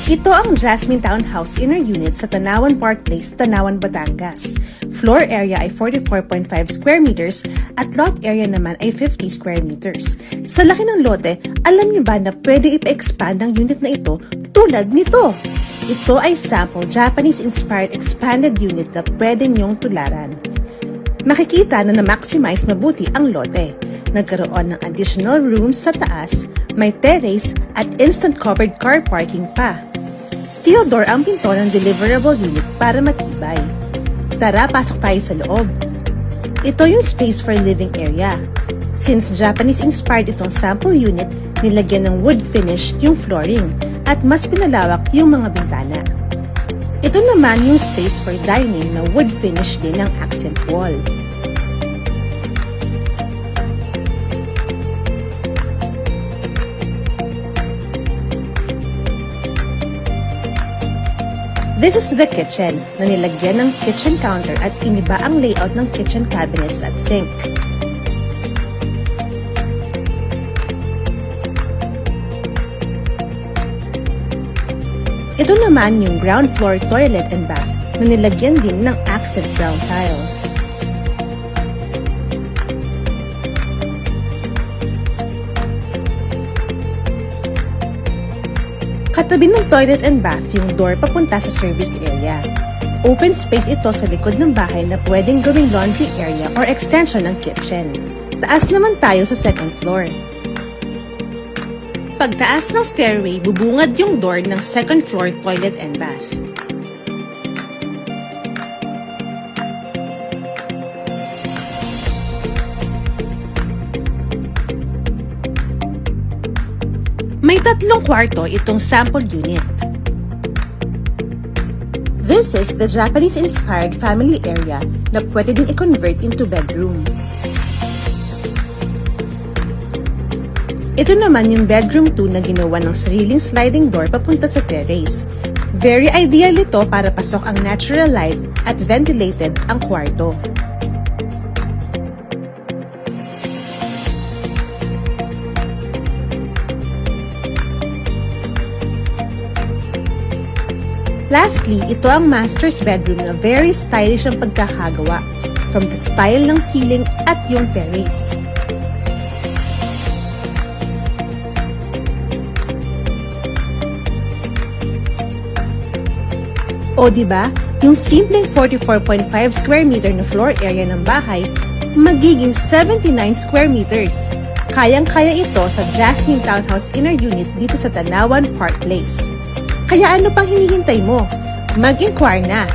Ito ang Jasmine Townhouse Inner Unit sa Tanawan Park Place, Tanawan, Batangas. Floor area ay 44.5 square meters at lot area naman ay 50 square meters. Sa laki ng lote, alam niyo ba na pwede ipa-expand ang unit na ito tulad nito? Ito ay sample Japanese-inspired expanded unit na pwede niyong tularan. Makikita na na-maximize mabuti ang lote. Nagkaroon ng additional rooms sa taas, may terrace at instant covered car parking pa. Steel door ang pinto ng deliverable unit para matibay. Tara, pasok tayo sa loob. Ito yung space for living area. Since Japanese-inspired itong sample unit, nilagyan ng wood finish yung flooring at mas pinalawak yung mga bintana. Ito naman yung space for dining na wood finish din ang accent wall. This is the kitchen na nilagyan ng kitchen counter at iniba ang layout ng kitchen cabinets at sink. Ito naman yung ground floor toilet and bath na nilagyan din ng accent brown tiles. Katabi ng toilet and bath yung door papunta sa service area. Open space ito sa likod ng bahay na pwedeng gawing laundry area or extension ng kitchen. Taas naman tayo sa second floor. Pagtaas ng stairway, bubungad yung door ng second floor toilet and bath. May tatlong kwarto itong sample unit. This is the Japanese-inspired family area na pwede din i-convert into bedroom. Ito naman yung bedroom 2 na ginawa ng sariling sliding door papunta sa terrace. Very ideal ito para pasok ang natural light at ventilated ang kwarto. Lastly, ito ang master's bedroom na very stylish ang pagkakagawa, from the style ng ceiling at yung terrace. O diba, yung simpleng 44.5 square meter na floor area ng bahay, magiging 79 square meters. Kayang-kaya ito sa Jasmine Townhouse Inner Unit dito sa Tanawan Park Place. Kaya ano pang hinihintay mo? Mag-inquire na!